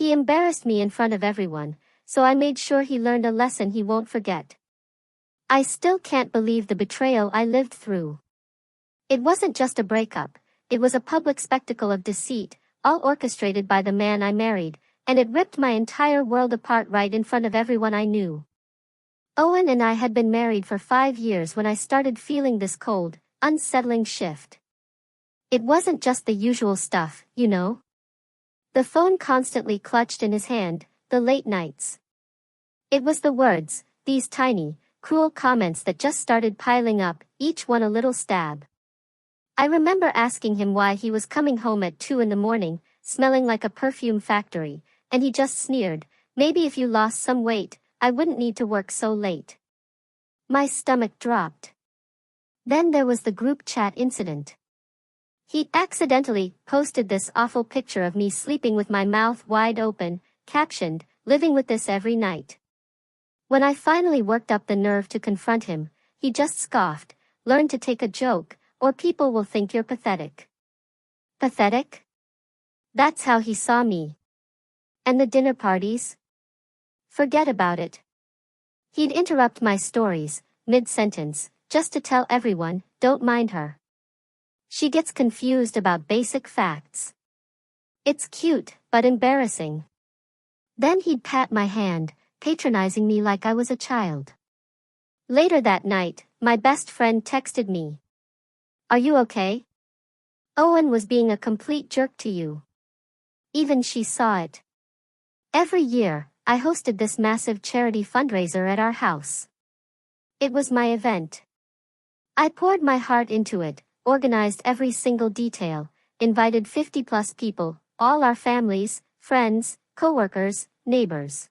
He embarrassed me in front of everyone, so I made sure he learned a lesson he won't forget. I still can't believe the betrayal I lived through. It wasn't just a breakup, it was a public spectacle of deceit, all orchestrated by the man I married, and it ripped my entire world apart right in front of everyone I knew. Owen and I had been married for 5 years when I started feeling this cold, unsettling shift. It wasn't just the usual stuff, you know. The phone constantly clutched in his hand, the late nights. It was the words, these tiny, cruel comments that just started piling up, each one a little stab. I remember asking him why he was coming home at 2 in the morning, smelling like a perfume factory, and he just sneered, maybe if you lost some weight, I wouldn't need to work so late. My stomach dropped. Then there was the group chat incident. He accidentally posted this awful picture of me sleeping with my mouth wide open, captioned, living with this every night. When I finally worked up the nerve to confront him, he just scoffed, learn to take a joke, or people will think you're pathetic. Pathetic? That's how he saw me. And the dinner parties? Forget about it. He'd interrupt my stories, mid-sentence, just to tell everyone, don't mind her. She gets confused about basic facts. It's cute, but embarrassing. Then he'd pat my hand, patronizing me like I was a child. Later that night, my best friend texted me. Are you okay? Owen was being a complete jerk to you. Even she saw it. Every year, I hosted this massive charity fundraiser at our house. It was my event. I poured my heart into it, organized every single detail, invited 50+ people, all our families, friends, coworkers, neighbors.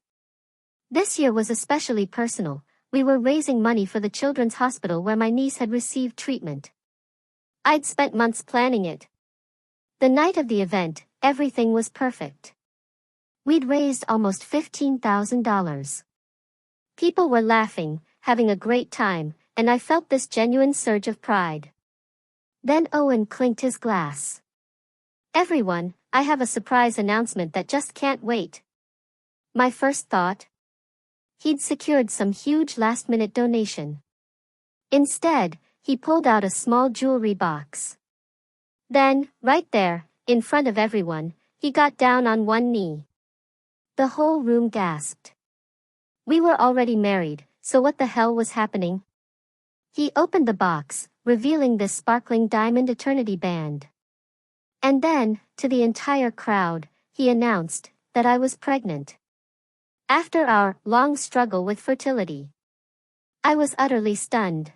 This year was especially personal. We were raising money for the children's hospital where my niece had received treatment. I'd spent months planning it. The night of the event, everything was perfect. We'd raised almost $15,000. People were laughing, having a great time, and I felt this genuine surge of pride. Then Owen clinked his glass. Everyone, I have a surprise announcement that just can't wait. My first thought? He'd secured some huge last-minute donation. Instead, he pulled out a small jewelry box. Then, right there, in front of everyone, he got down on one knee. The whole room gasped. We were already married, so what the hell was happening? He opened the box, revealing this sparkling diamond eternity band. And then, to the entire crowd, he announced that I was pregnant. After our long struggle with fertility, I was utterly stunned.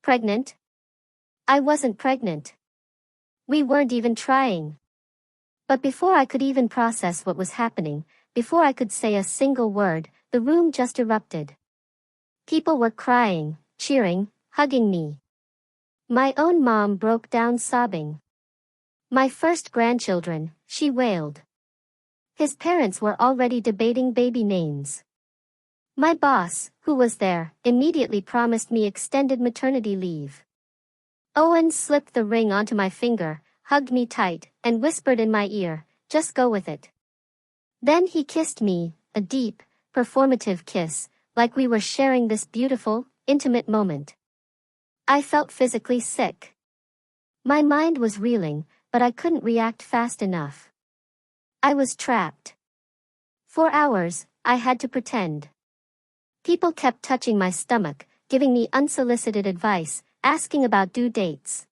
Pregnant? I wasn't pregnant. We weren't even trying. But before I could even process what was happening, before I could say a single word, the room just erupted. People were crying, cheering, hugging me. My own mom broke down sobbing. My first grandchildren, she wailed. His parents were already debating baby names. My boss, who was there, immediately promised me extended maternity leave. Owen slipped the ring onto my finger, hugged me tight, and whispered in my ear, just go with it. Then he kissed me, a deep, performative kiss, like we were sharing this beautiful, intimate moment. I felt physically sick. My mind was reeling, but I couldn't react fast enough. I was trapped. For hours, I had to pretend. People kept touching my stomach, giving me unsolicited advice, asking about due dates.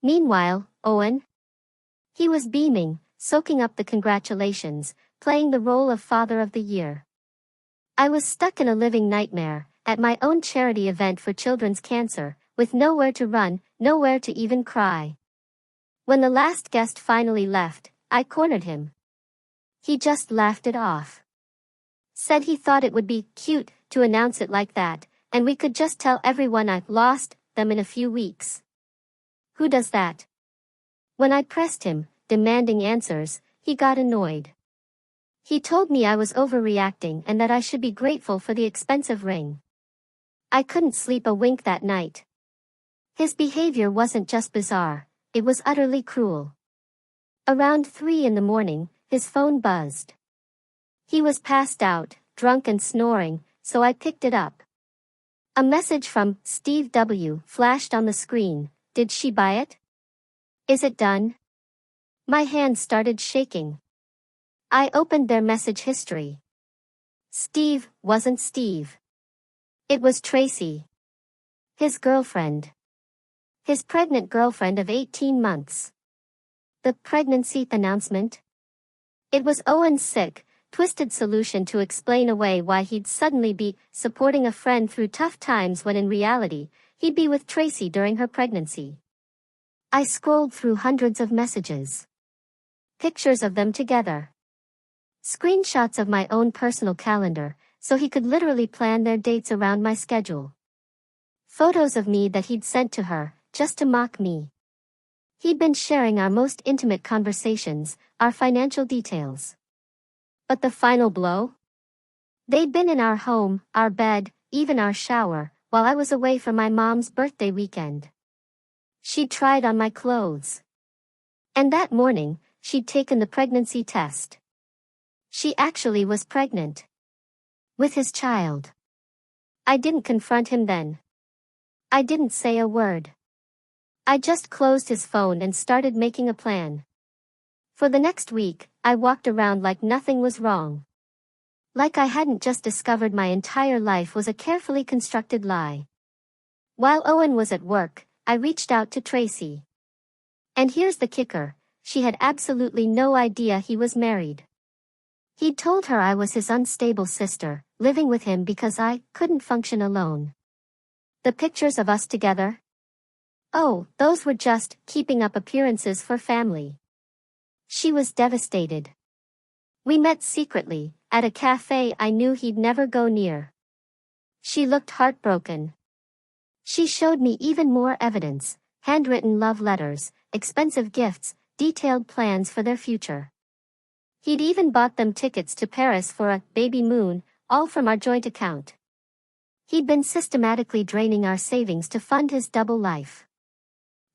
Meanwhile, Owen? He was beaming, soaking up the congratulations, playing the role of Father of the Year. I was stuck in a living nightmare, at my own charity event for children's cancer, with nowhere to run, nowhere to even cry. When the last guest finally left, I cornered him. He just laughed it off. Said he thought it would be cute to announce it like that, and we could just tell everyone I've lost them in a few weeks. Who does that? When I pressed him, demanding answers, he got annoyed. He told me I was overreacting and that I should be grateful for the expensive ring. I couldn't sleep a wink that night. His behavior wasn't just bizarre, it was utterly cruel. Around 3 in the morning, his phone buzzed. He was passed out, drunk and snoring, so I picked it up. A message from Steve W. flashed on the screen. Did she buy it? Is it done? My hands started shaking. I opened their message history. Steve wasn't Steve. It was Tracy. His girlfriend. His pregnant girlfriend of 18 months. The pregnancy announcement? It was Owen's sick, twisted solution to explain away why he'd suddenly be supporting a friend through tough times when in reality, he'd be with Tracy during her pregnancy. I scrolled through hundreds of messages. Pictures of them together. Screenshots of my own personal calendar, so he could literally plan their dates around my schedule. Photos of me that he'd sent to her, just to mock me. He'd been sharing our most intimate conversations, our financial details. But the final blow? They'd been in our home, our bed, even our shower, while I was away for my mom's birthday weekend. She'd tried on my clothes. And that morning, she'd taken the pregnancy test. She actually was pregnant. With his child. I didn't confront him then. I didn't say a word. I just closed his phone and started making a plan. For the next week, I walked around like nothing was wrong. Like I hadn't just discovered my entire life was a carefully constructed lie. While Owen was at work, I reached out to Tracy. And here's the kicker, she had absolutely no idea he was married. He'd told her I was his unstable sister, living with him because I couldn't function alone. The pictures of us together? Oh, those were just keeping up appearances for family. She was devastated. We met secretly, at a cafe I knew he'd never go near. She looked heartbroken. She showed me even more evidence, handwritten love letters, expensive gifts, detailed plans for their future. He'd even bought them tickets to Paris for a baby moon, all from our joint account. He'd been systematically draining our savings to fund his double life.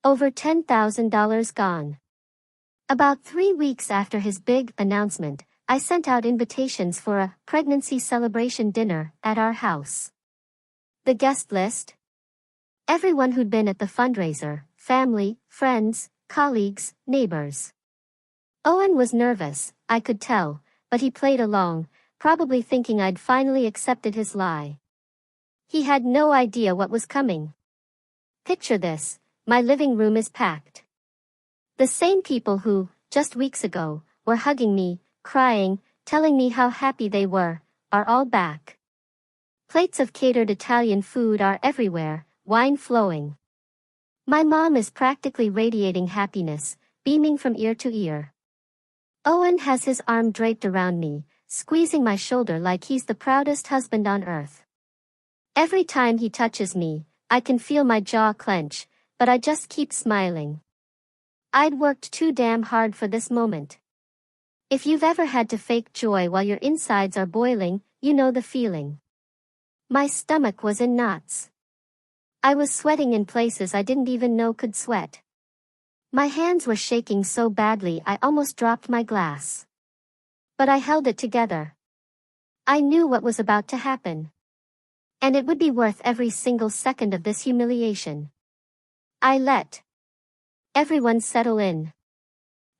Over $10,000 gone. About 3 weeks after his big announcement, I sent out invitations for a pregnancy celebration dinner at our house. The guest list? Everyone who'd been at the fundraiser, family, friends, colleagues, neighbors. Owen was nervous, I could tell, but he played along, probably thinking I'd finally accepted his lie. He had no idea what was coming. Picture this, my living room is packed. The same people who, just weeks ago, were hugging me, crying, telling me how happy they were, are all back. Plates of catered Italian food are everywhere, wine flowing. My mom is practically radiating happiness, beaming from ear to ear. Owen has his arm draped around me, squeezing my shoulder like he's the proudest husband on earth. Every time he touches me, I can feel my jaw clench, but I just keep smiling. I'd worked too damn hard for this moment. If you've ever had to fake joy while your insides are boiling, you know the feeling. My stomach was in knots. I was sweating in places I didn't even know could sweat. My hands were shaking so badly I almost dropped my glass. But I held it together. I knew what was about to happen. And it would be worth every single second of this humiliation. I let everyone settle in.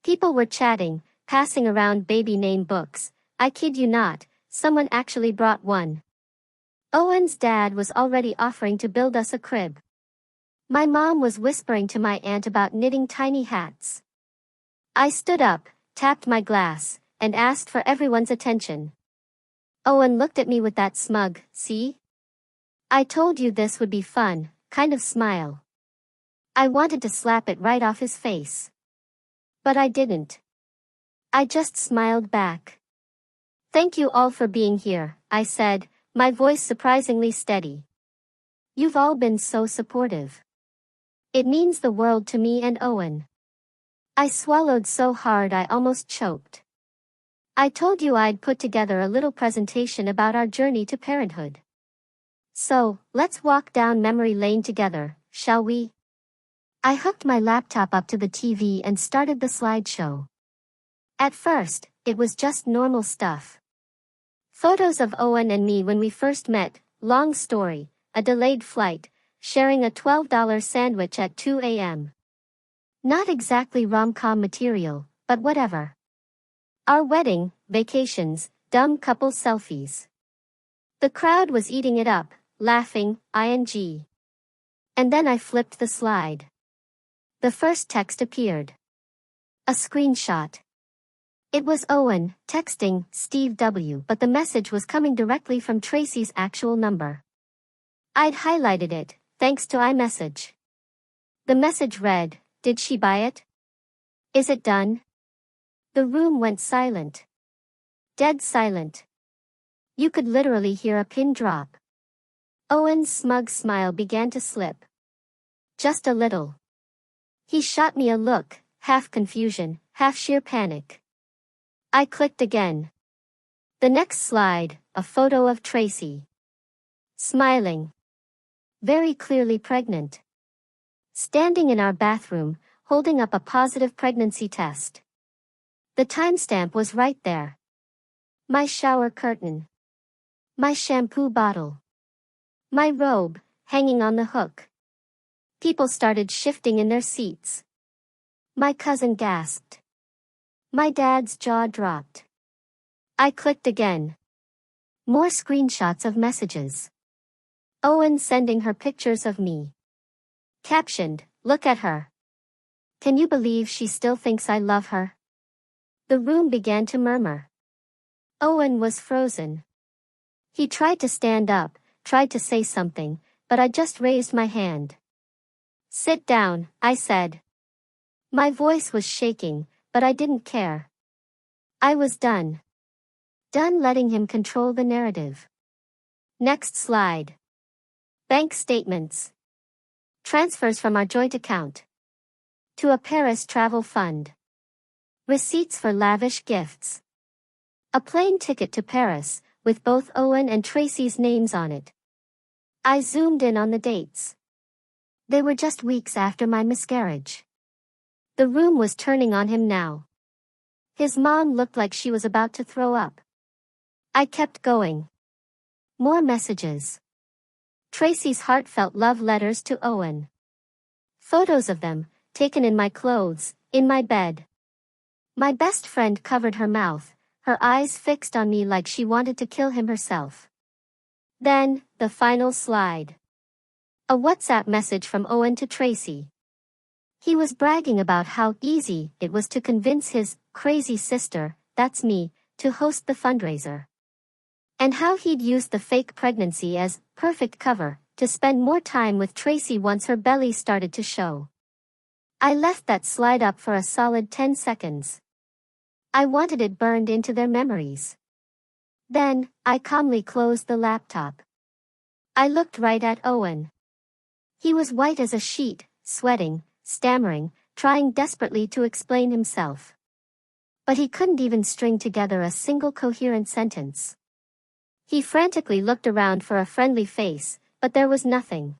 People were chatting, passing around baby name books. I kid you not, someone actually brought one. Owen's dad was already offering to build us a crib. My mom was whispering to my aunt about knitting tiny hats. I stood up, tapped my glass, and asked for everyone's attention. Owen looked at me with that smug, "See? I told you this would be fun," kind of smile. I wanted to slap it right off his face. But I didn't. I just smiled back. "Thank you all for being here," I said, my voice surprisingly steady. "You've all been so supportive. It means the world to me and Owen." I swallowed so hard I almost choked. I told you I'd put together a little presentation about our journey to parenthood. So, let's walk down memory lane together, shall we? I hooked my laptop up to the TV and started the slideshow. At first, it was just normal stuff. Photos of Owen and me when we first met, long story, a delayed flight, sharing a $12 sandwich at 2 a.m. Not exactly rom-com material, but whatever. Our wedding, vacations, dumb couple selfies. The crowd was eating it up, laughing, ing. And then I flipped the slide. The first text appeared. A screenshot. It was Owen, texting Steve W., but the message was coming directly from Tracy's actual number. I'd highlighted it, thanks to iMessage. The message read, "Did she buy it? Is it done?" The room went silent. Dead silent. You could literally hear a pin drop. Owen's smug smile began to slip. Just a little. He shot me a look, half confusion, half sheer panic. I clicked again. The next slide, a photo of Tracy. Smiling. Very clearly pregnant. Standing in our bathroom, holding up a positive pregnancy test. The timestamp was right there. My shower curtain. My shampoo bottle. My robe, hanging on the hook. People started shifting in their seats. My cousin gasped. My dad's jaw dropped. I clicked again. More screenshots of messages. Owen sending her pictures of me. Captioned, "Look at her. Can you believe she still thinks I love her?" The room began to murmur. Owen was frozen. He tried to stand up, tried to say something, but I just raised my hand. "Sit down," I said. My voice was shaking, but I didn't care. I was done. Done letting him control the narrative. Next slide. Bank statements. Transfers from our joint account. To a Paris travel fund. Receipts for lavish gifts. A plane ticket to Paris, with both Owen and Tracy's names on it. I zoomed in on the dates. They were just weeks after my miscarriage. The room was turning on him now. His mom looked like she was about to throw up. I kept going. More messages. Tracy's heartfelt love letters to Owen. Photos of them, taken in my clothes, in my bed. My best friend covered her mouth, her eyes fixed on me like she wanted to kill him herself. Then, the final slide. A WhatsApp message from Owen to Tracy. He was bragging about how easy it was to convince his crazy sister, that's me, to host the fundraiser. And how he'd used the fake pregnancy as perfect cover to spend more time with Tracy once her belly started to show. I left that slide up for a solid 10 seconds. I wanted it burned into their memories. Then, I calmly closed the laptop. I looked right at Owen. He was white as a sheet, sweating, stammering, trying desperately to explain himself. But he couldn't even string together a single coherent sentence. He frantically looked around for a friendly face, but there was nothing.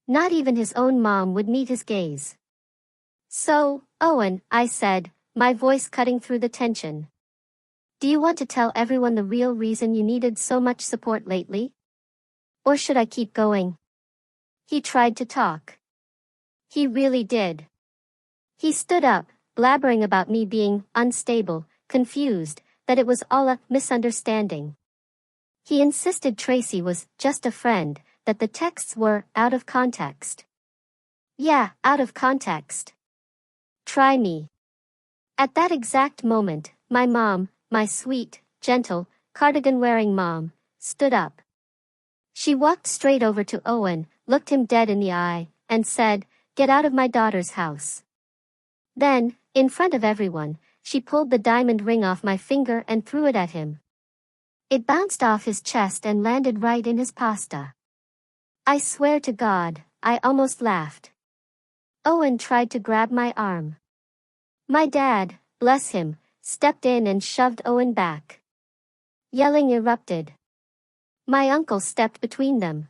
Not even his own mom would meet his gaze. "So, Owen," I said, my voice cutting through the tension. "Do you want to tell everyone the real reason you needed so much support lately? Or should I keep going?" He tried to talk. He really did. He stood up, blabbering about me being unstable, confused, that it was all a misunderstanding. He insisted Tracy was just a friend, that the texts were out of context. Yeah, out of context. Try me. At that exact moment, my mom, my sweet, gentle, cardigan-wearing mom, stood up. She walked straight over to Owen, looked him dead in the eye, and said, "Get out of my daughter's house." Then, in front of everyone, she pulled the diamond ring off my finger and threw it at him. It bounced off his chest and landed right in his pasta. I swear to God, I almost laughed. Owen tried to grab my arm. My dad, bless him, stepped in and shoved Owen back. Yelling erupted. My uncle stepped between them.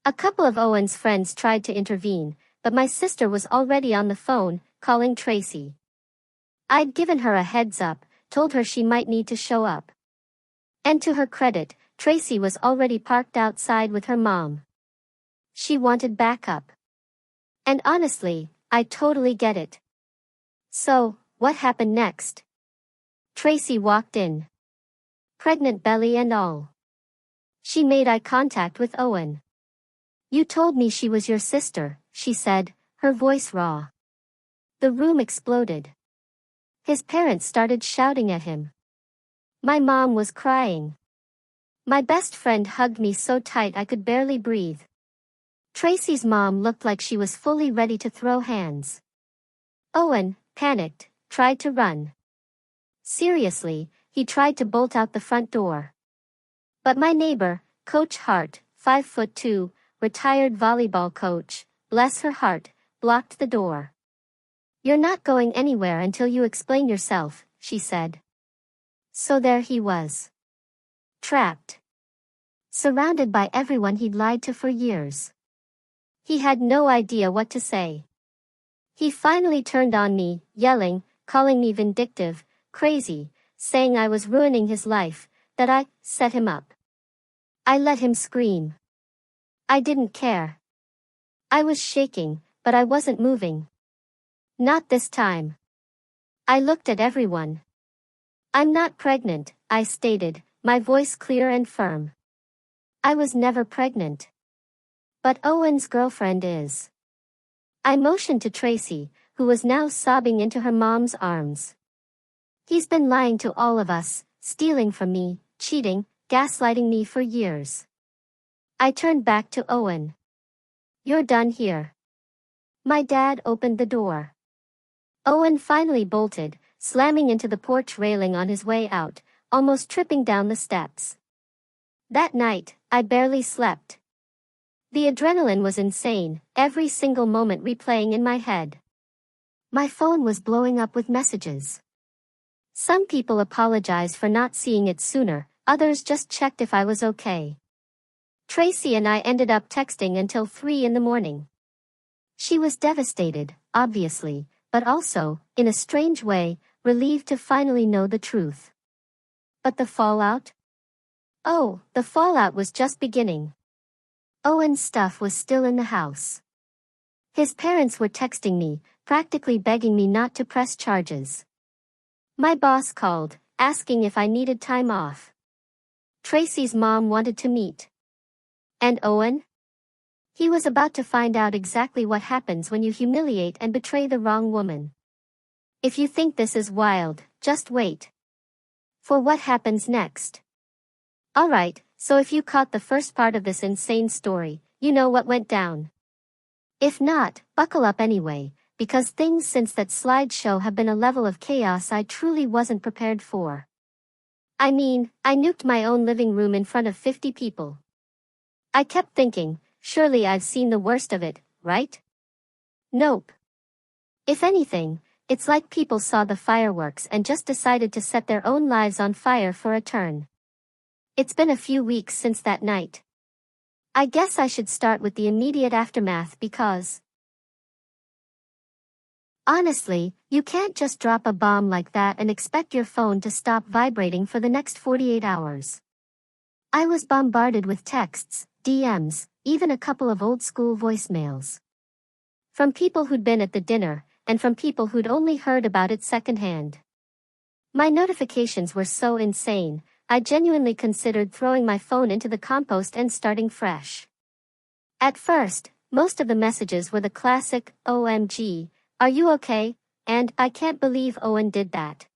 A couple of Owen's friends tried to intervene, but my sister was already on the phone, calling Tracy. I'd given her a heads up, told her she might need to show up. And to her credit, Tracy was already parked outside with her mom. She wanted backup. And honestly, I totally get it. So, what happened next? Tracy walked in. Pregnant belly and all. She made eye contact with Owen. "You told me she was your sister," she said, her voice raw. The room exploded. His parents started shouting at him. My mom was crying. My best friend hugged me so tight I could barely breathe. Tracy's mom looked like she was fully ready to throw hands. Owen, panicked, tried to run. Seriously, he tried to bolt out the front door. But my neighbor, Coach Hart, 5'2", retired volleyball coach, bless her heart, blocked the door. "You're not going anywhere until you explain yourself," she said. So there he was. Trapped. Surrounded by everyone he'd lied to for years. He had no idea what to say. He finally turned on me, yelling, calling me vindictive, crazy, saying I was ruining his life, that I set him up. I let him scream. I didn't care. I was shaking, but I wasn't moving. Not this time. I looked at everyone. "I'm not pregnant," I stated, my voice clear and firm. I was never pregnant. But Owen's girlfriend is. I motioned to Tracy, who was now sobbing into her mom's arms. "He's been lying to all of us, stealing from me, cheating, gaslighting me for years." I turned back to Owen. "You're done here." My dad opened the door. Owen finally bolted, slamming into the porch railing on his way out, almost tripping down the steps. That night, I barely slept. The adrenaline was insane, every single moment replaying in my head. My phone was blowing up with messages. Some people apologized for not seeing it sooner, others just checked if I was okay. Tracy and I ended up texting until 3 in the morning. She was devastated, obviously, but also, in a strange way, relieved to finally know the truth. But the fallout? Oh, the fallout was just beginning. Owen's stuff was still in the house. His parents were texting me, practically begging me not to press charges. My boss called, asking if I needed time off. Tracy's mom wanted to meet. And Owen? He was about to find out exactly what happens when you humiliate and betray the wrong woman. If you think this is wild, just wait. For what happens next? Alright, so if you caught the first part of this insane story, you know what went down. If not, buckle up anyway, because things since that slideshow have been a level of chaos I truly wasn't prepared for. I mean, I nuked my own living room in front of 50 people. I kept thinking, surely I've seen the worst of it, right? Nope. If anything, it's like people saw the fireworks and just decided to set their own lives on fire for a turn. It's been a few weeks since that night. I guess I should start with the immediate aftermath because honestly, you can't just drop a bomb like that and expect your phone to stop vibrating for the next 48 hours. I was bombarded with texts, DMs, even a couple of old-school voicemails. From people who'd been at the dinner, and from people who'd only heard about it secondhand. My notifications were so insane, I genuinely considered throwing my phone into the compost and starting fresh. At first, most of the messages were the classic, "OMG, are you okay?" and "I can't believe Owen did that."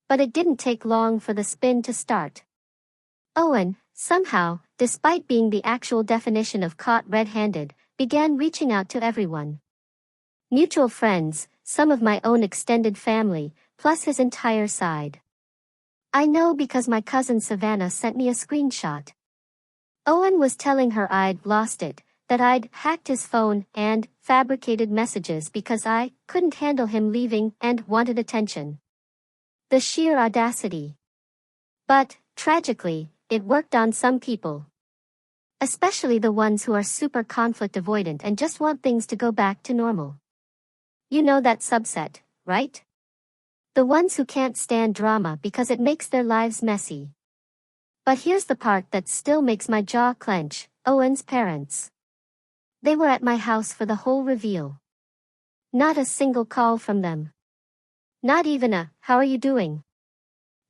But it didn't take long for the spin to start. Owen, somehow, despite being the actual definition of caught red-handed, began reaching out to everyone. Mutual friends, some of my own extended family, plus his entire side. I know because my cousin Savannah sent me a screenshot. Owen was telling her I'd lost it, that I'd hacked his phone and fabricated messages because I couldn't handle him leaving and wanted attention. The sheer audacity. But, tragically, it worked on some people. Especially the ones who are super conflict avoidant and just want things to go back to normal. You know that subset, right? The ones who can't stand drama because it makes their lives messy. But here's the part that still makes my jaw clench, Owen's parents. They were at my house for the whole reveal. Not a single call from them. Not even a, "How are you doing?"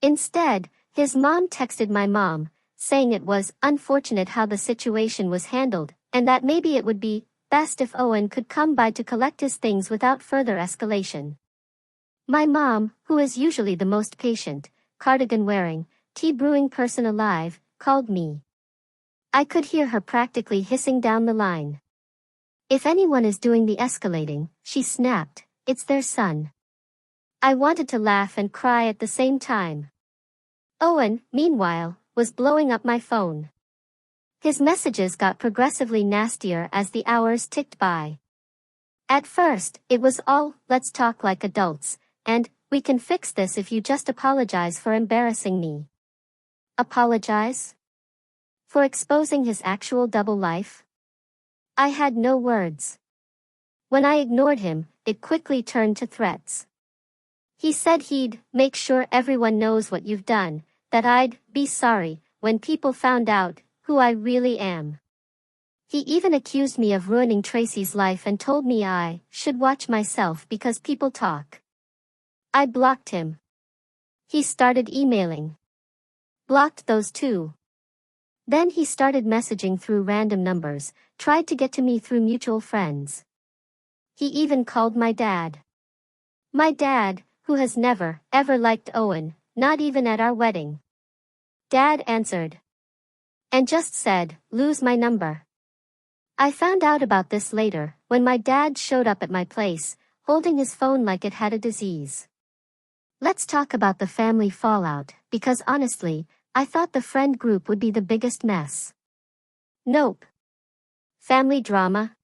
Instead, his mom texted my mom, saying it was unfortunate how the situation was handled, and that maybe it would be best if Owen could come by to collect his things without further escalation. My mom, who is usually the most patient, cardigan-wearing, tea-brewing person alive, called me. I could hear her practically hissing down the line. "If anyone is doing the escalating," she snapped, "it's their son." I wanted to laugh and cry at the same time. Owen, meanwhile, was blowing up my phone. His messages got progressively nastier as the hours ticked by. At first, it was all, "Let's talk like adults," and, "We can fix this if you just apologize for embarrassing me." Apologize? For exposing his actual double life? I had no words. When I ignored him, it quickly turned to threats. He said he'd make sure everyone knows what you've done, that I'd be sorry when people found out who I really am. He even accused me of ruining Tracy's life and told me I should watch myself because people talk. I blocked him. He started emailing. Blocked those too. Then he started messaging through random numbers, tried to get to me through mutual friends. He even called my dad. My dad, who has never, ever liked Owen, not even at our wedding. Dad answered. And just said, "Lose my number." I found out about this later, when my dad showed up at my place, holding his phone like it had a disease. Let's talk about the family fallout, because honestly, I thought the friend group would be the biggest mess. Nope. Family drama?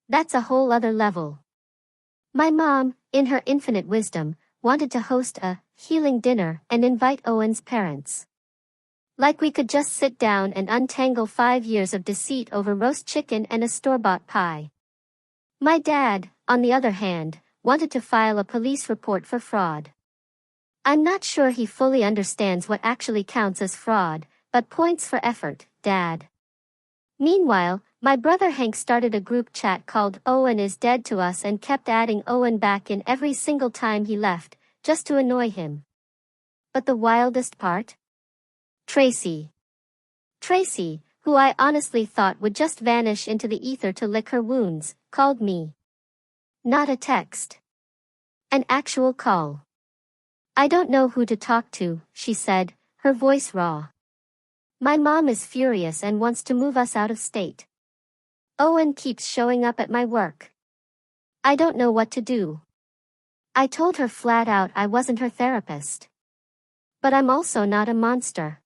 That's a whole other level. My mom, in her infinite wisdom, wanted to host a healing dinner and invite Owen's parents. Like we could just sit down and untangle 5 years of deceit over roast chicken and a store-bought pie. My dad, on the other hand, wanted to file a police report for fraud. I'm not sure he fully understands what actually counts as fraud, but points for effort, Dad. Meanwhile, my brother Hank started a group chat called "Owen is Dead to Us" and kept adding Owen back in every single time he left, just to annoy him. But the wildest part? Tracy. Tracy, who I honestly thought would just vanish into the ether to lick her wounds, called me. Not a text. An actual call. "I don't know who to talk to," she said, her voice raw. "My mom is furious and wants to move us out of state. Owen keeps showing up at my work. I don't know what to do." I told her flat out I wasn't her therapist. But I'm also not a monster.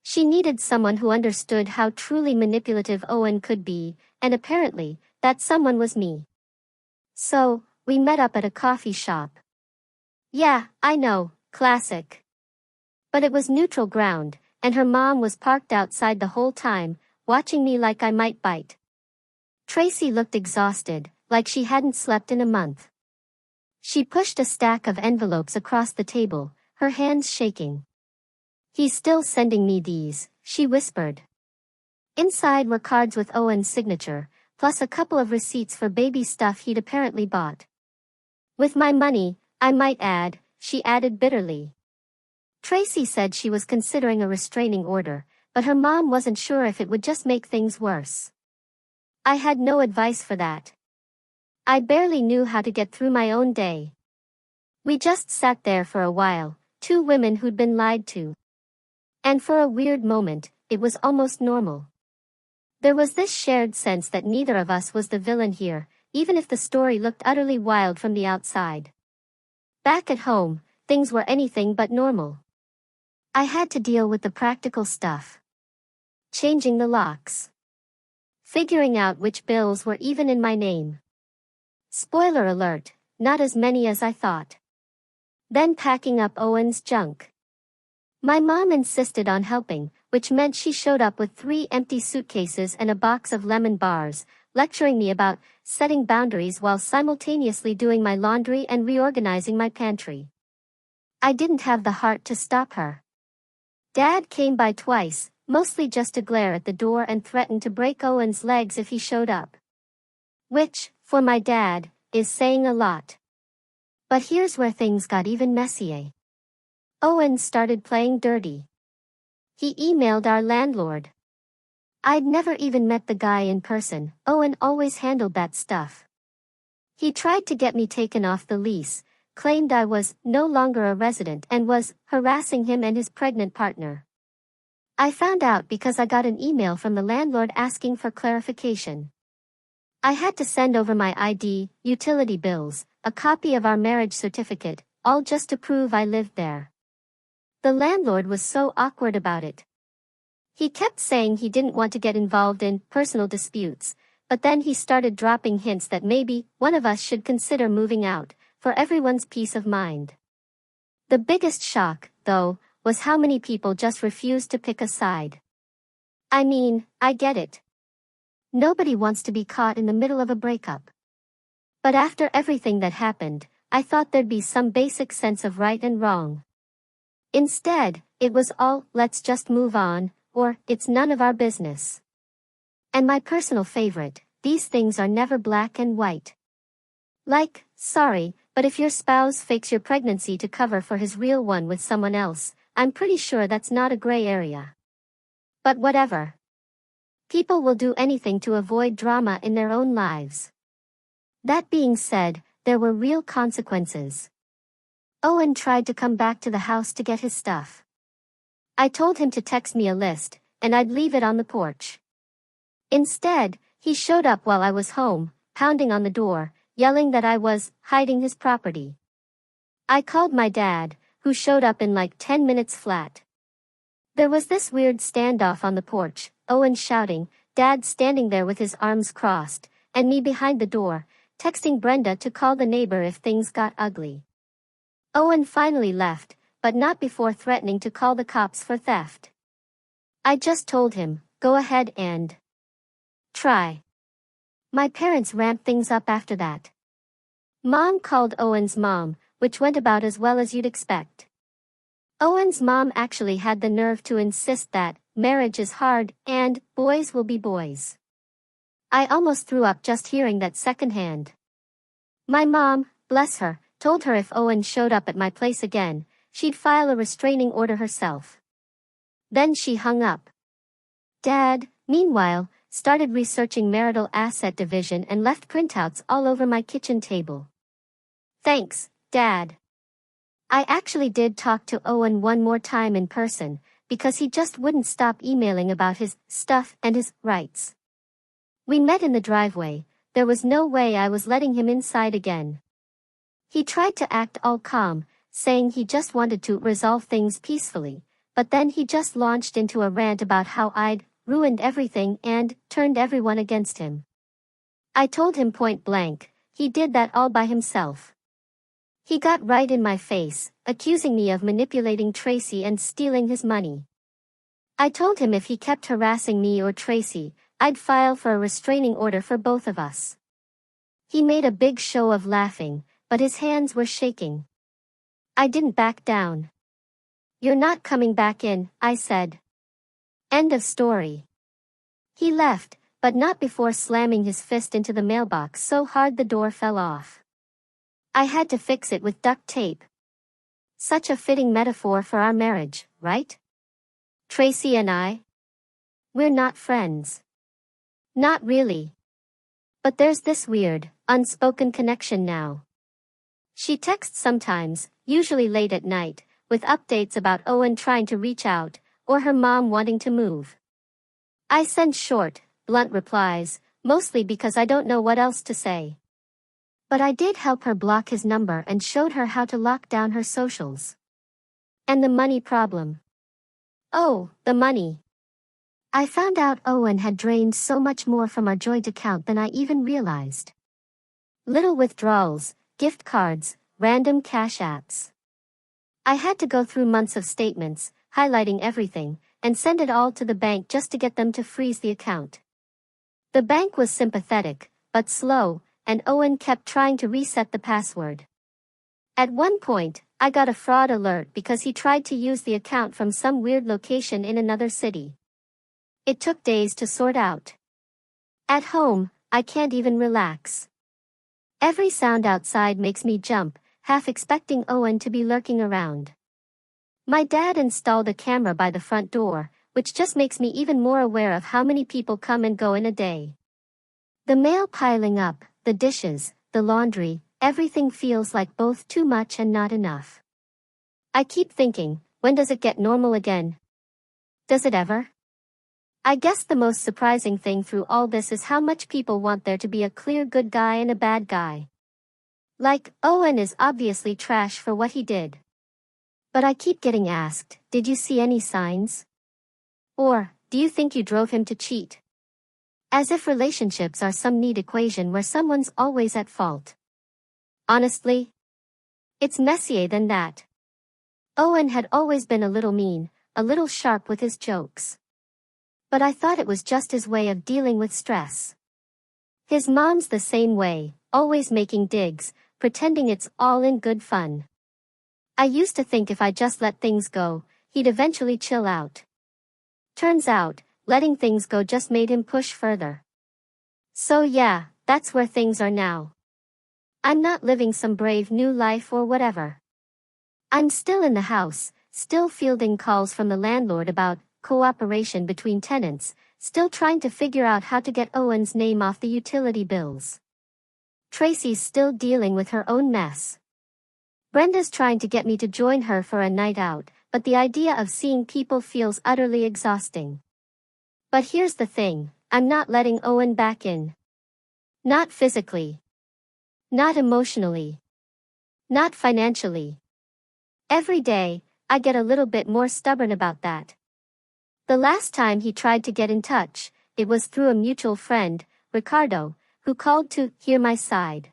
She needed someone who understood how truly manipulative Owen could be, and apparently, that someone was me. So, we met up at a coffee shop. Yeah, I know, classic. But it was neutral ground, and her mom was parked outside the whole time, watching me like I might bite. Tracy looked exhausted, like she hadn't slept in a month. She pushed a stack of envelopes across the table, her hands shaking. "He's still sending me these," she whispered. Inside were cards with Owen's signature, plus a couple of receipts for baby stuff he'd apparently bought. With my money, I might add, she added bitterly. Tracy said she was considering a restraining order, but her mom wasn't sure if it would just make things worse. I had no advice for that. I barely knew how to get through my own day. We just sat there for a while, two women who'd been lied to. And for a weird moment, it was almost normal. There was this shared sense that neither of us was the villain here, even if the story looked utterly wild from the outside. Back at home, things were anything but normal. I had to deal with the practical stuff. Changing the locks. Figuring out which bills were even in my name. Spoiler alert, not as many as I thought. Then packing up Owen's junk. My mom insisted on helping, which meant she showed up with 3 empty suitcases and a box of lemon bars, lecturing me about setting boundaries while simultaneously doing my laundry and reorganizing my pantry. I didn't have the heart to stop her. Dad came by twice, mostly just to glare at the door and threaten to break Owen's legs if he showed up. Which, for my dad, is saying a lot. But here's where things got even messier. Owen started playing dirty. He emailed our landlord. I'd never even met the guy in person. Owen always handled that stuff. He tried to get me taken off the lease, claimed I was no longer a resident and was harassing him and his pregnant partner. I found out because I got an email from the landlord asking for clarification. I had to send over my ID, utility bills, a copy of our marriage certificate, all just to prove I lived there. The landlord was so awkward about it. He kept saying he didn't want to get involved in personal disputes, but then he started dropping hints that maybe one of us should consider moving out, for everyone's peace of mind. The biggest shock, though, was how many people just refused to pick a side. I mean, I get it. Nobody wants to be caught in the middle of a breakup. But after everything that happened, I thought there'd be some basic sense of right and wrong. Instead, it was all, let's just move on, or, it's none of our business. And my personal favorite, these things are never black and white. Like, sorry, but if your spouse fakes your pregnancy to cover for his real one with someone else, I'm pretty sure that's not a gray area. But whatever. People will do anything to avoid drama in their own lives. That being said, there were real consequences. Owen tried to come back to the house to get his stuff. I told him to text me a list, and I'd leave it on the porch. Instead, he showed up while I was home, pounding on the door, yelling that I was hiding his property. I called my dad, who showed up in like 10 minutes flat. There was this weird standoff on the porch, Owen shouting, Dad standing there with his arms crossed, and me behind the door, texting Brenda to call the neighbor if things got ugly. Owen finally left, but not before threatening to call the cops for theft. I just told him, go ahead and try. My parents ramped things up after that. Mom called Owen's mom, which went about as well as you'd expect. Owen's mom actually had the nerve to insist that marriage is hard and boys will be boys. I almost threw up just hearing that secondhand. My mom, bless her, told her if Owen showed up at my place again, she'd file a restraining order herself. Then she hung up. Dad, meanwhile, started researching marital asset division and left printouts all over my kitchen table. Thanks, Dad. I actually did talk to Owen one more time in person, because he just wouldn't stop emailing about his stuff and his rights. We met in the driveway. There was no way I was letting him inside again. He tried to act all calm, saying he just wanted to resolve things peacefully, but then he just launched into a rant about how I'd ruined everything and turned everyone against him. I told him point blank, he did that all by himself. He got right in my face, accusing me of manipulating Tracy and stealing his money. I told him if he kept harassing me or Tracy, I'd file for a restraining order for both of us. He made a big show of laughing, but his hands were shaking. I didn't back down. You're not coming back in, I said. End of story. He left, but not before slamming his fist into the mailbox so hard the door fell off. I had to fix it with duct tape. Such a fitting metaphor for our marriage, right? Tracy and I? We're not friends. Not really. But there's this weird, unspoken connection now. She texts sometimes, usually late at night, with updates about Owen trying to reach out, or her mom wanting to move. I send short, blunt replies, mostly because I don't know what else to say. But I did help her block his number and showed her how to lock down her socials. And the money problem. Oh, the money. I found out Owen had drained so much more from our joint account than I even realized. Little withdrawals, gift cards, random cash apps. I had to go through months of statements, highlighting everything, and send it all to the bank just to get them to freeze the account. The bank was sympathetic, but slow, and Owen kept trying to reset the password. At one point, I got a fraud alert because he tried to use the account from some weird location in another city. It took days to sort out. At home, I can't even relax. Every sound outside makes me jump, half expecting Owen to be lurking around. My dad installed a camera by the front door, which just makes me even more aware of how many people come and go in a day. The mail piling up, the dishes, the laundry, everything feels like both too much and not enough. I keep thinking, when does it get normal again? Does it ever? I guess the most surprising thing through all this is how much people want there to be a clear good guy and a bad guy. Like, Owen is obviously trash for what he did. But I keep getting asked, did you see any signs? Or, do you think you drove him to cheat? As if relationships are some neat equation where someone's always at fault. Honestly, it's messier than that. Owen had always been a little mean, a little sharp with his jokes. But I thought it was just his way of dealing with stress. His mom's the same way, always making digs, pretending it's all in good fun. I used to think if I just let things go, he'd eventually chill out. Turns out, letting things go just made him push further. So yeah, that's where things are now. I'm not living some brave new life or whatever. I'm still in the house, still fielding calls from the landlord about cooperation between tenants, still trying to figure out how to get Owen's name off the utility bills. Tracy's still dealing with her own mess. Brenda's trying to get me to join her for a night out, but the idea of seeing people feels utterly exhausting. But here's the thing, I'm not letting Owen back in. Not physically. Not emotionally. Not financially. Every day, I get a little bit more stubborn about that. The last time he tried to get in touch, it was through a mutual friend, Ricardo, who called to hear my side.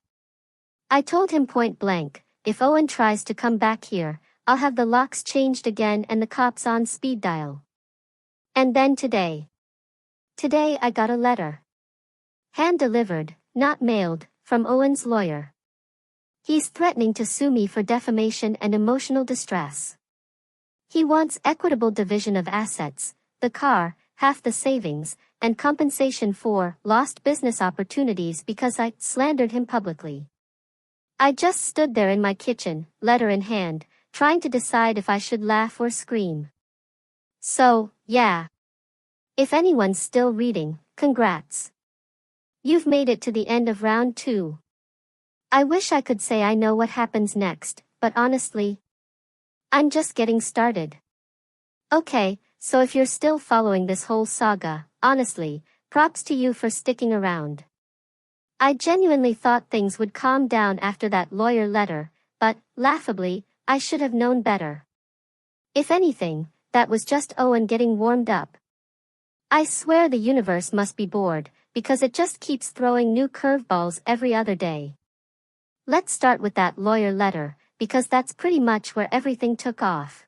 I told him point blank, if Owen tries to come back here, I'll have the locks changed again and the cops on speed dial. And then today. Today I got a letter. Hand-delivered, not mailed, from Owen's lawyer. He's threatening to sue me for defamation and emotional distress. He wants equitable division of assets, the car, half the savings, and compensation for lost business opportunities because I slandered him publicly. I just stood there in my kitchen, letter in hand, trying to decide if I should laugh or scream. So, yeah. If anyone's still reading, congrats. You've made it to the end of round 2. I wish I could say I know what happens next, but honestly, I'm just getting started. Okay, so if you're still following this whole saga, honestly, props to you for sticking around. I genuinely thought things would calm down after that lawyer letter, but, laughably, I should have known better. If anything, that was just Owen getting warmed up. I swear the universe must be bored, because it just keeps throwing new curveballs every other day. Let's start with that lawyer letter, because that's pretty much where everything took off.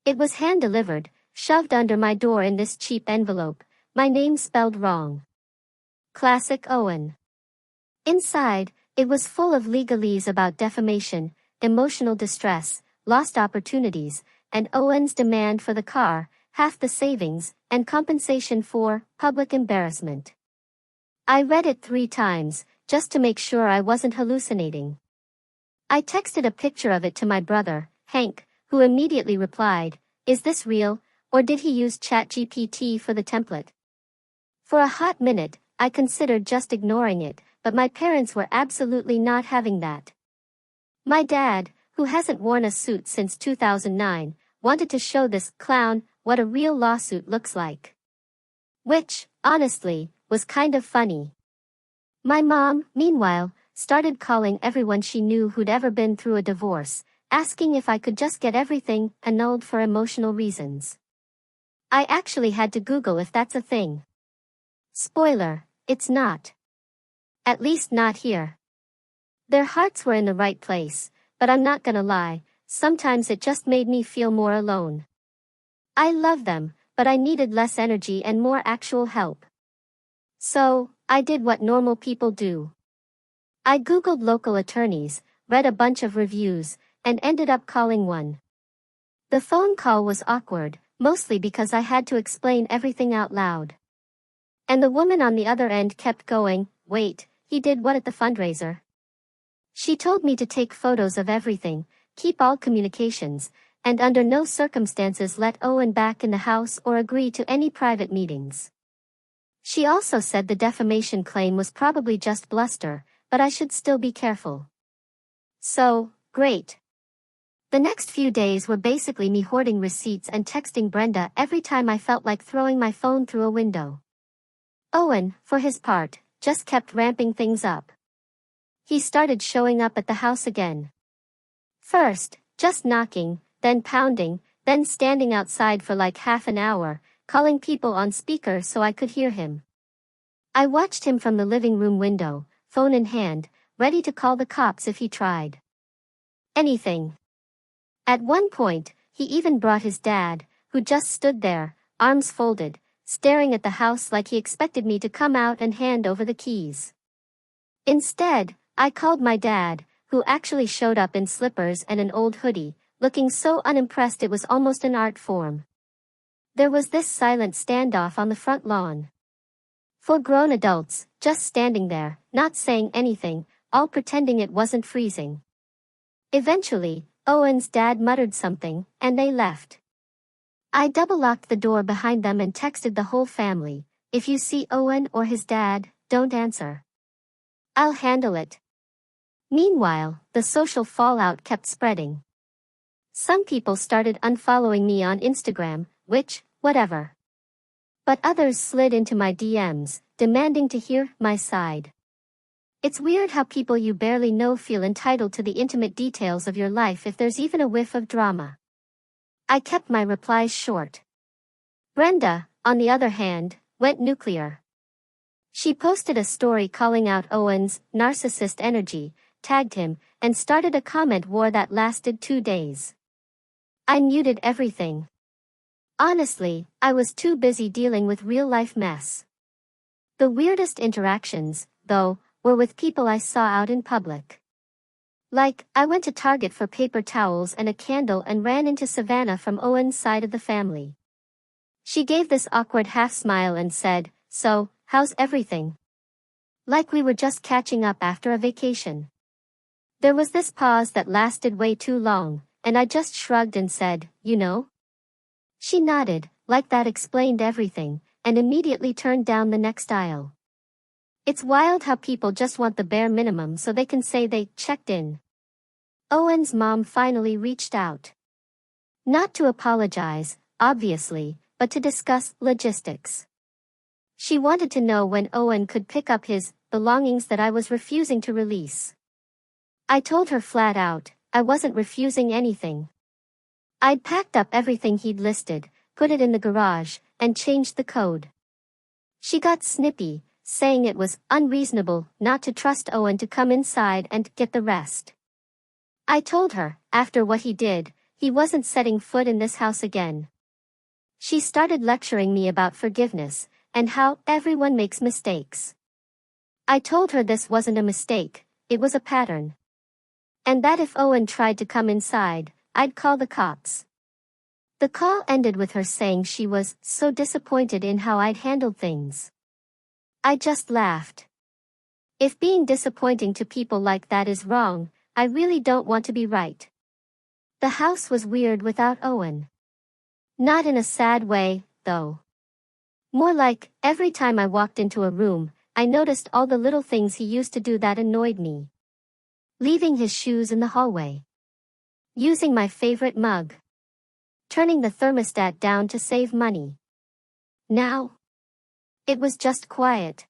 It was hand-delivered, shoved under my door in this cheap envelope, my name spelled wrong. Classic Owen. Inside, it was full of legalese about defamation, emotional distress, lost opportunities, and Owen's demand for the car, half the savings, and compensation for public embarrassment. I read it 3 times, just to make sure I wasn't hallucinating. I texted a picture of it to my brother, Hank, who immediately replied, "Is this real, or did he use ChatGPT for the template?" For a hot minute, I considered just ignoring it, but my parents were absolutely not having that. My dad, who hasn't worn a suit since 2009, wanted to show this clown what a real lawsuit looks like. Which, honestly, was kind of funny. My mom, meanwhile, started calling everyone she knew who'd ever been through a divorce, asking if I could just get everything annulled for emotional reasons. I actually had to Google if that's a thing. Spoiler, it's not. At least not here. Their hearts were in the right place, but I'm not gonna lie, sometimes it just made me feel more alone. I love them, but I needed less energy and more actual help. So, I did what normal people do. I Googled local attorneys, read a bunch of reviews, and ended up calling one. The phone call was awkward, mostly because I had to explain everything out loud. And the woman on the other end kept going, "Wait, he did what at the fundraiser?" She told me to take photos of everything, keep all communications, and under no circumstances let Owen back in the house or agree to any private meetings. She also said the defamation claim was probably just bluster, but I should still be careful. So, great. The next few days were basically me hoarding receipts and texting Brenda every time I felt like throwing my phone through a window. Owen, for his part, just kept ramping things up. He started showing up at the house again. First, just knocking, then pounding, then standing outside for like half an hour, calling people on speaker so I could hear him. I watched him from the living room window, phone in hand, ready to call the cops if he tried anything. At one point, he even brought his dad, who just stood there, arms folded, staring at the house like he expected me to come out and hand over the keys. Instead, I called my dad, who actually showed up in slippers and an old hoodie, looking so unimpressed it was almost an art form. There was this silent standoff on the front lawn. 4 grown adults, just standing there, not saying anything, all pretending it wasn't freezing. Eventually, Owen's dad muttered something, and they left. I double-locked the door behind them and texted the whole family, "If you see Owen or his dad, don't answer. I'll handle it." Meanwhile, the social fallout kept spreading. Some people started unfollowing me on Instagram, which, whatever. But others slid into my DMs, demanding to hear my side. It's weird how people you barely know feel entitled to the intimate details of your life if there's even a whiff of drama. I kept my replies short. Brenda, on the other hand, went nuclear. She posted a story calling out Owen's narcissist energy, tagged him, and started a comment war that lasted 2 days. I muted everything. Honestly, I was too busy dealing with real-life mess. The weirdest interactions, though, were with people I saw out in public. Like, I went to Target for paper towels and a candle and ran into Savannah from Owen's side of the family. She gave this awkward half-smile and said, "So, how's everything?" Like we were just catching up after a vacation. There was this pause that lasted way too long, and I just shrugged and said, "You know?" She nodded, like that explained everything, and immediately turned down the next aisle. It's wild how people just want the bare minimum so they can say they checked in. Owen's mom finally reached out. Not to apologize, obviously, but to discuss logistics. She wanted to know when Owen could pick up his belongings that I was refusing to release. I told her flat out, I wasn't refusing anything. I'd packed up everything he'd listed, put it in the garage, and changed the code. She got snippy, saying it was unreasonable not to trust Owen to come inside and get the rest. I told her, after what he did, he wasn't setting foot in this house again. She started lecturing me about forgiveness, and how everyone makes mistakes. I told her this wasn't a mistake, it was a pattern. And that if Owen tried to come inside, I'd call the cops. The call ended with her saying she was so disappointed in how I'd handled things. I just laughed. If being disappointing to people like that is wrong, I really don't want to be right. The house was weird without Owen. Not in a sad way, though. More like, every time I walked into a room, I noticed all the little things he used to do that annoyed me. Leaving his shoes in the hallway. Using my favorite mug. Turning the thermostat down to save money. Now, it was just quiet.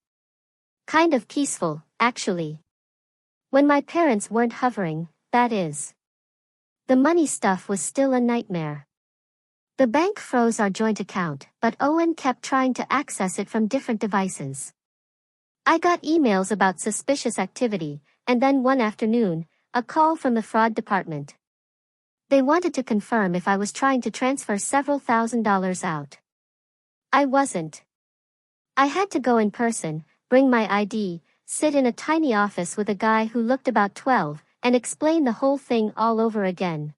Kind of peaceful, actually. When my parents weren't hovering, that is. The money stuff was still a nightmare. The bank froze our joint account, but Owen kept trying to access it from different devices. I got emails about suspicious activity, and then one afternoon, a call from the fraud department. They wanted to confirm if I was trying to transfer several $1,000s out. I wasn't. I had to go in person, bring my ID, sit in a tiny office with a guy who looked about 12, and explain the whole thing all over again.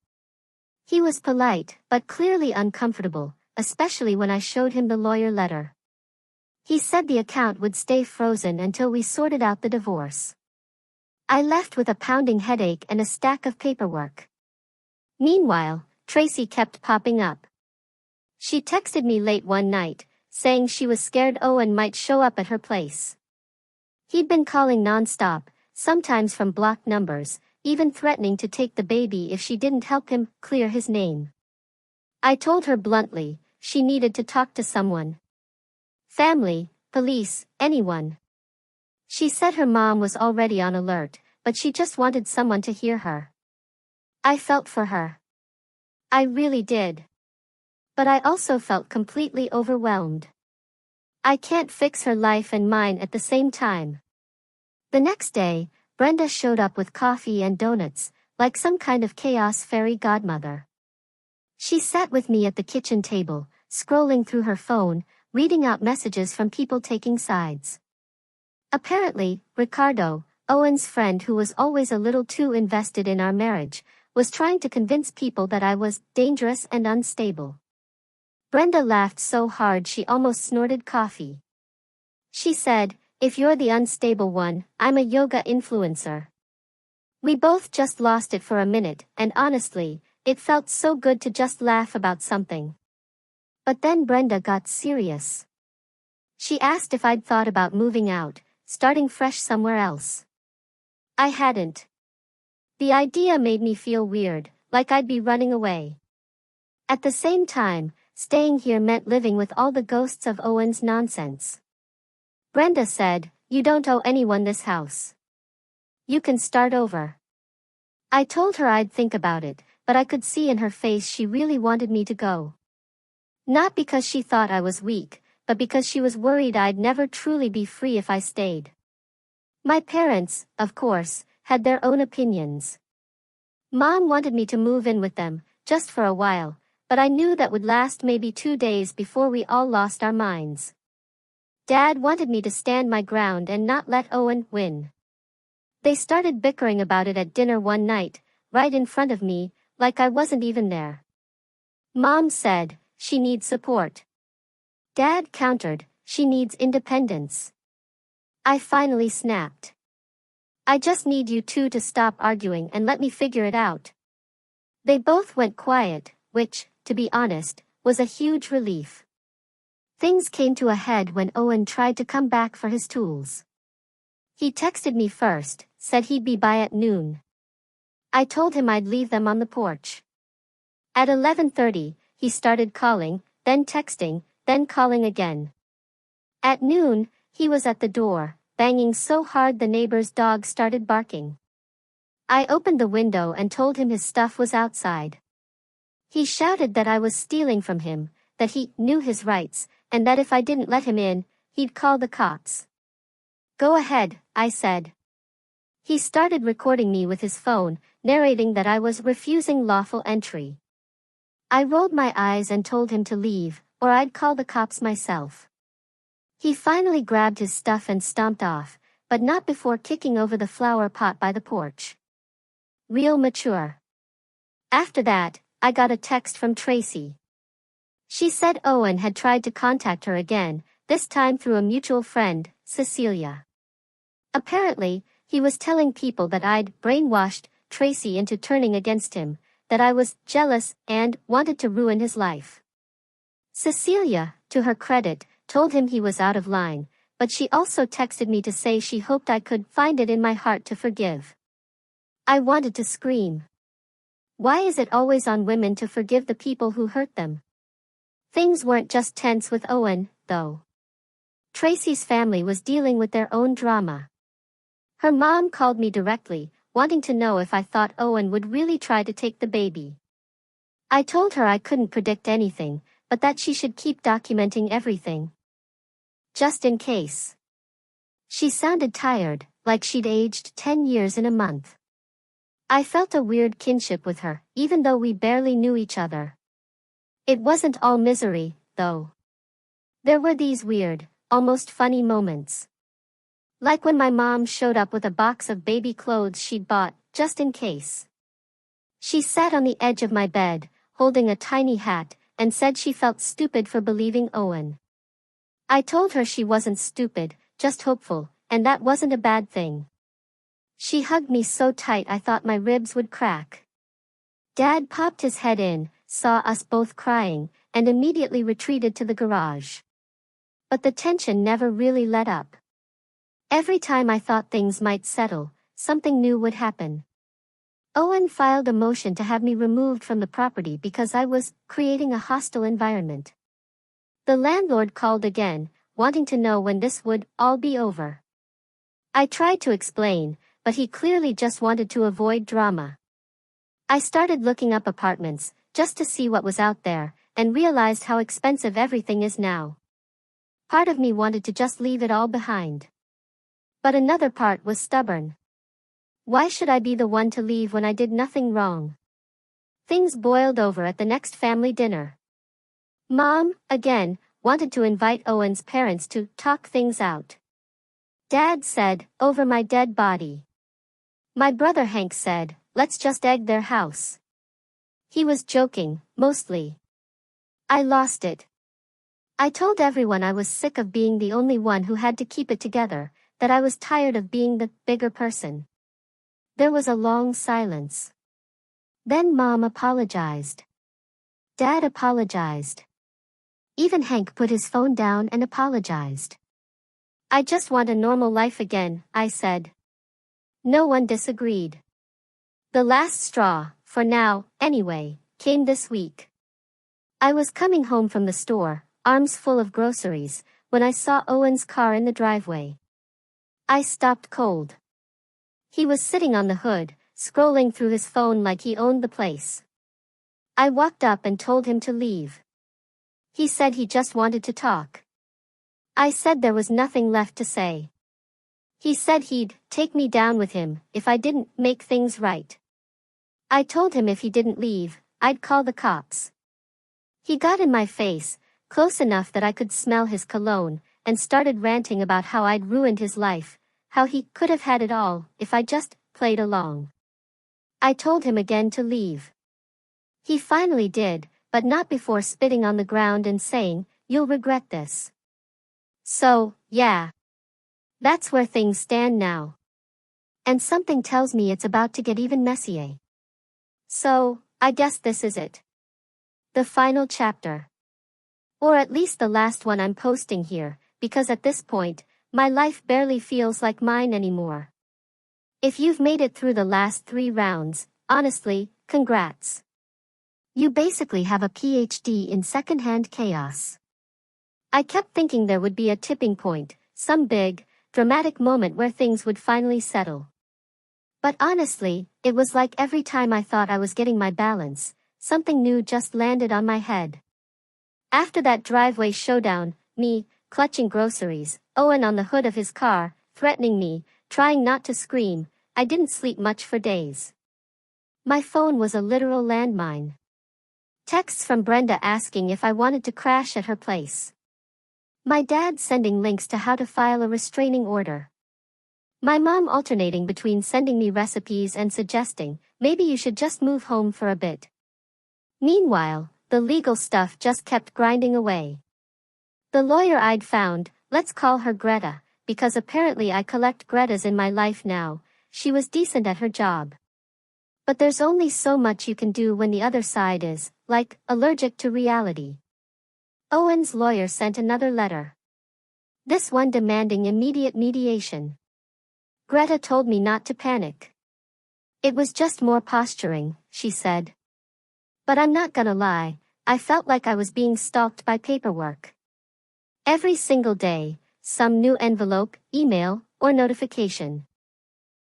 He was polite, but clearly uncomfortable, especially when I showed him the lawyer letter. He said the account would stay frozen until we sorted out the divorce. I left with a pounding headache and a stack of paperwork. Meanwhile, Tracy kept popping up. She texted me late one night, saying she was scared Owen might show up at her place. He'd been calling nonstop, sometimes from blocked numbers, even threatening to take the baby if she didn't help him clear his name. I told her bluntly, she needed to talk to someone. Family, police, anyone. She said her mom was already on alert, but she just wanted someone to hear her. I felt for her. I really did. But I also felt completely overwhelmed. I can't fix her life and mine at the same time. The next day, Brenda showed up with coffee and donuts, like some kind of chaos fairy godmother. She sat with me at the kitchen table, scrolling through her phone, reading out messages from people taking sides. Apparently, Ricardo, Owen's friend who was always a little too invested in our marriage, was trying to convince people that I was dangerous and unstable. Brenda laughed so hard she almost snorted coffee. She said, "If you're the unstable one, I'm a yoga influencer." We both just lost it for a minute, and honestly, it felt so good to just laugh about something. But then Brenda got serious. She asked if I'd thought about moving out, starting fresh somewhere else. I hadn't. The idea made me feel weird, like I'd be running away. At the same time, staying here meant living with all the ghosts of Owen's nonsense. Brenda said, "You don't owe anyone this house. You can start over." I told her I'd think about it, but I could see in her face she really wanted me to go. Not because she thought I was weak, but because she was worried I'd never truly be free if I stayed. My parents, of course, had their own opinions. Mom wanted me to move in with them, just for a while, but I knew that would last maybe 2 days before we all lost our minds. Dad wanted me to stand my ground and not let Owen win. They started bickering about it at dinner one night, right in front of me, like I wasn't even there. Mom said, "She needs support." Dad countered, "She needs independence." I finally snapped. "I just need you two to stop arguing and let me figure it out." They both went quiet, which, to be honest, was a huge relief. Things came to a head when Owen tried to come back for his tools. He texted me first, said he'd be by at noon. I told him I'd leave them on the porch. At 11:30, he started calling, then texting, then calling again. At noon, he was at the door, banging so hard the neighbor's dog started barking. I opened the window and told him his stuff was outside. He shouted that I was stealing from him, that he knew his rights, and that if I didn't let him in, he'd call the cops. "Go ahead," I said. He started recording me with his phone, narrating that I was refusing lawful entry. I rolled my eyes and told him to leave, or I'd call the cops myself. He finally grabbed his stuff and stomped off, but not before kicking over the flower pot by the porch. Real mature. After that, I got a text from Tracy. She said Owen had tried to contact her again, this time through a mutual friend, Cecilia. Apparently, he was telling people that I'd brainwashed Tracy into turning against him, that I was jealous and wanted to ruin his life. Cecilia, to her credit, told him he was out of line, but she also texted me to say she hoped I could find it in my heart to forgive. I wanted to scream. Why is it always on women to forgive the people who hurt them? Things weren't just tense with Owen, though. Tracy's family was dealing with their own drama. Her mom called me directly, wanting to know if I thought Owen would really try to take the baby. I told her I couldn't predict anything, but that she should keep documenting everything. Just in case. She sounded tired, like she'd aged 10 years in a month. I felt a weird kinship with her, even though we barely knew each other. It wasn't all misery, though. There were these weird, almost funny moments. Like when my mom showed up with a box of baby clothes she'd bought, just in case. She sat on the edge of my bed, holding a tiny hat, and said she felt stupid for believing Owen. I told her she wasn't stupid, just hopeful, and that wasn't a bad thing. She hugged me so tight I thought my ribs would crack. Dad popped his head in, saw us both crying, and immediately retreated to the garage. But the tension never really let up. Every time I thought things might settle, something new would happen. Owen filed a motion to have me removed from the property because I was creating a hostile environment. The landlord called again, wanting to know when this would all be over. I tried to explain, but he clearly just wanted to avoid drama. I started looking up apartments, just to see what was out there, and realized how expensive everything is now. Part of me wanted to just leave it all behind. But another part was stubborn. Why should I be the one to leave when I did nothing wrong? Things boiled over at the next family dinner. Mom, again, wanted to invite Owen's parents to talk things out. Dad said, over my dead body. My brother Hank said, let's just egg their house. He was joking, mostly. I lost it. I told everyone I was sick of being the only one who had to keep it together, that I was tired of being the bigger person. There was a long silence. Then Mom apologized. Dad apologized. Even Hank put his phone down and apologized. I just want a normal life again, I said. No one disagreed. The last straw, for now, anyway, came this week. I was coming home from the store, arms full of groceries, when I saw Owen's car in the driveway. I stopped cold. He was sitting on the hood, scrolling through his phone like he owned the place. I walked up and told him to leave. He said he just wanted to talk. I said there was nothing left to say. He said he'd take me down with him if I didn't make things right. I told him if he didn't leave, I'd call the cops. He got in my face, close enough that I could smell his cologne, and started ranting about how I'd ruined his life, how he could have had it all if I just played along. I told him again to leave. He finally did, but not before spitting on the ground and saying, "You'll regret this." So, yeah. That's where things stand now. And something tells me it's about to get even messier. So, I guess this is it. The final chapter. Or at least the last one I'm posting here, because at this point, my life barely feels like mine anymore. If you've made it through the last 3 rounds, honestly, congrats. You basically have a PhD in secondhand chaos. I kept thinking there would be a tipping point, some big, dramatic moment where things would finally settle. But honestly, it was like every time I thought I was getting my balance, something new just landed on my head. After that driveway showdown, me, clutching groceries, Owen on the hood of his car, threatening me, trying not to scream, I didn't sleep much for days. My phone was a literal landmine. Texts from Brenda asking if I wanted to crash at her place. My dad sending links to how to file a restraining order. My mom alternating between sending me recipes and suggesting, maybe you should just move home for a bit. Meanwhile, the legal stuff just kept grinding away. The lawyer I'd found, let's call her Greta, because apparently I collect Gretas in my life now, she was decent at her job. But there's only so much you can do when the other side is, like, allergic to reality. Owen's lawyer sent another letter. This one demanding immediate mediation. Greta told me not to panic. It was just more posturing, she said. But I'm not gonna lie, I felt like I was being stalked by paperwork. Every single day, some new envelope, email, or notification.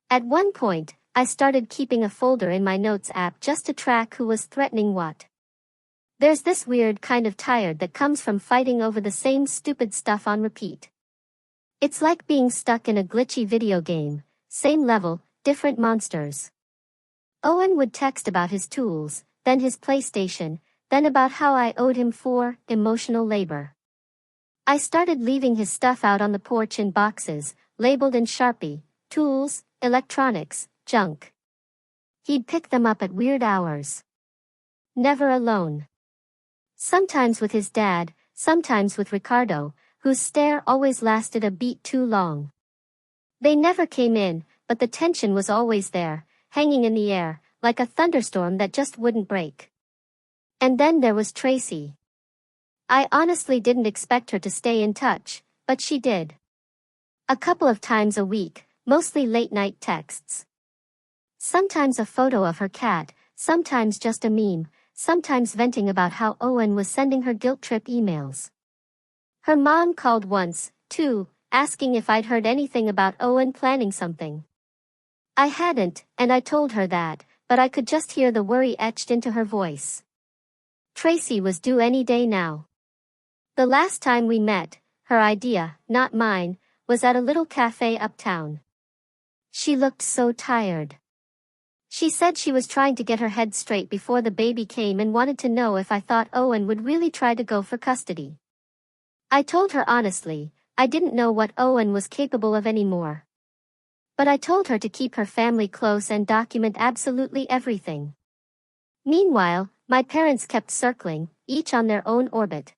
At one point, I started keeping a folder in my notes app just to track who was threatening what. There's this weird kind of tired that comes from fighting over the same stupid stuff on repeat. It's like being stuck in a glitchy video game, same level, different monsters. Owen would text about his tools, then his PlayStation, then about how I owed him for emotional labor. I started leaving his stuff out on the porch in boxes, labeled in Sharpie, tools, electronics, junk. He'd pick them up at weird hours. Never alone. Sometimes with his dad, sometimes with Ricardo, whose stare always lasted a beat too long. They never came in, but the tension was always there, hanging in the air, like a thunderstorm that just wouldn't break. And then there was Tracy. I honestly didn't expect her to stay in touch, but she did. A couple of times a week, mostly late-night texts. Sometimes a photo of her cat, sometimes just a meme, sometimes venting about how Owen was sending her guilt trip emails. Her mom called once, too, asking if I'd heard anything about Owen planning something. I hadn't, and I told her that, but I could just hear the worry etched into her voice. Tracy was due any day now. The last time we met, her idea, not mine, was at a little cafe uptown. She looked so tired. She said she was trying to get her head straight before the baby came and wanted to know if I thought Owen would really try to go for custody. I told her honestly, I didn't know what Owen was capable of anymore. But I told her to keep her family close and document absolutely everything. Meanwhile, my parents kept circling, each on their own orbit.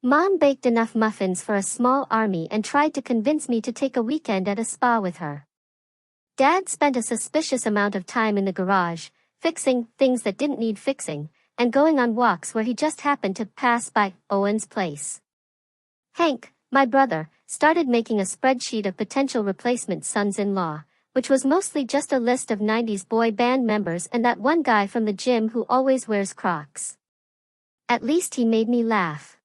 Mom baked enough muffins for a small army and tried to convince me to take a weekend at a spa with her. Dad spent a suspicious amount of time in the garage, fixing things that didn't need fixing, and going on walks where he just happened to pass by Owen's place. Hank, my brother, started making a spreadsheet of potential replacement sons-in-law, which was mostly just a list of 90s boy band members and that one guy from the gym who always wears Crocs. At least he made me laugh.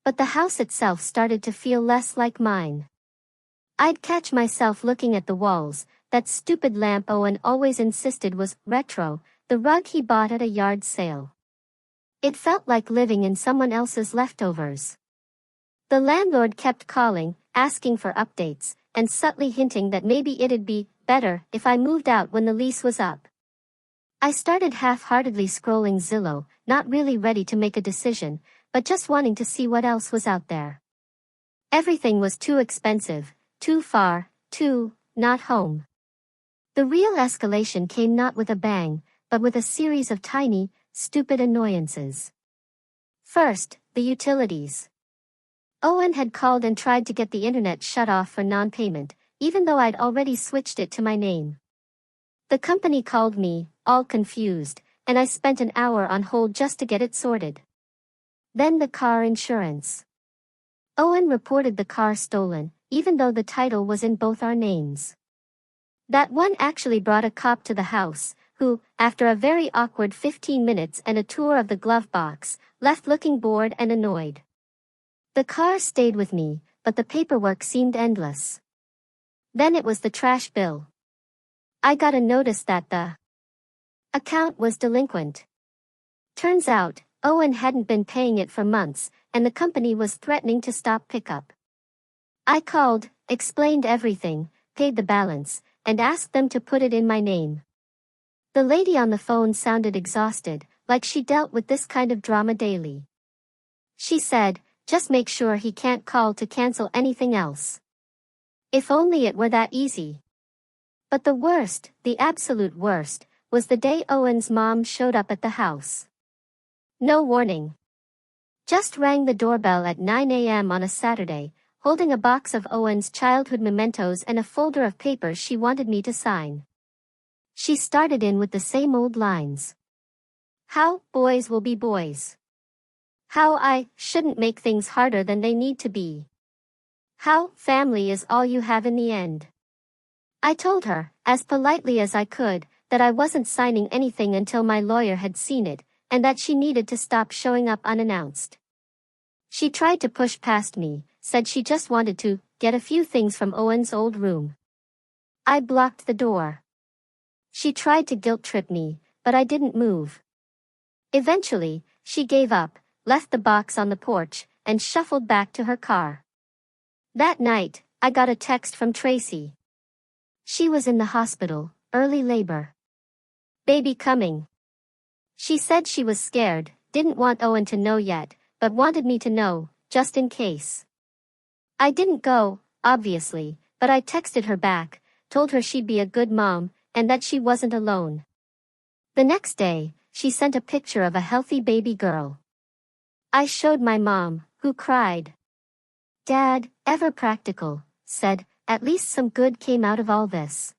But the house itself started to feel less like mine. I'd catch myself looking at the walls, that stupid lamp Owen always insisted was retro, the rug he bought at a yard sale. It felt like living in someone else's leftovers. The landlord kept calling, asking for updates, and subtly hinting that maybe it'd be better if I moved out when the lease was up. I started half-heartedly scrolling Zillow, not really ready to make a decision, but just wanting to see what else was out there. Everything was too expensive, too far, too not home. The real escalation came not with a bang, but with a series of tiny, stupid annoyances. First, the utilities. Owen had called and tried to get the internet shut off for non-payment, even though I'd already switched it to my name. The company called me, all confused, and I spent an hour on hold just to get it sorted. Then the car insurance. Owen reported the car stolen, even though the title was in both our names. That one actually brought a cop to the house, who, after a very awkward 15 minutes and a tour of the glove box, left looking bored and annoyed. The car stayed with me, but the paperwork seemed endless. Then it was the trash bill. I got a notice that the account was delinquent. Turns out, Owen hadn't been paying it for months, and the company was threatening to stop pickup. I called, explained everything, paid the balance, and asked them to put it in my name. The lady on the phone sounded exhausted, like she dealt with this kind of drama daily. She said, just make sure he can't call to cancel anything else. If only it were that easy. But the worst, the absolute worst, was the day Owen's mom showed up at the house. No warning. Just rang the doorbell at 9 a.m. on a Saturday, holding a box of Owen's childhood mementos and a folder of papers she wanted me to sign. She started in with the same old lines. How boys will be boys. How I shouldn't make things harder than they need to be. How family is all you have in the end. I told her, as politely as I could, that I wasn't signing anything until my lawyer had seen it, and that she needed to stop showing up unannounced. She tried to push past me, said she just wanted to get a few things from Owen's old room. I blocked the door. She tried to guilt-trip me, but I didn't move. Eventually, she gave up, left the box on the porch, and shuffled back to her car. That night, I got a text from Tracy. She was in the hospital, early labor. Baby coming. She said she was scared, didn't want Owen to know yet, but wanted me to know, just in case. I didn't go, obviously, but I texted her back, told her she'd be a good mom, and that she wasn't alone. The next day, she sent a picture of a healthy baby girl. I showed my mom, who cried. Dad, ever practical, said, at least some good came out of all this.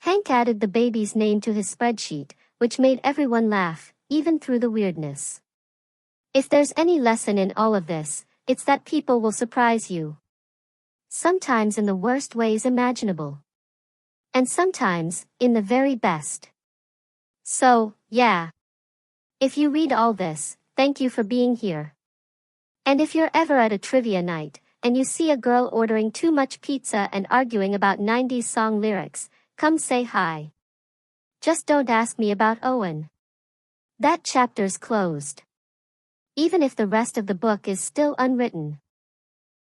Hank added the baby's name to his spreadsheet, which made everyone laugh, even through the weirdness. If there's any lesson in all of this, it's that people will surprise you. Sometimes in the worst ways imaginable. And sometimes, in the very best. So, yeah. If you read all this, thank you for being here. And if you're ever at a trivia night, and you see a girl ordering too much pizza and arguing about 90s song lyrics, come say hi. Just don't ask me about Owen. That chapter's closed. Even if the rest of the book is still unwritten.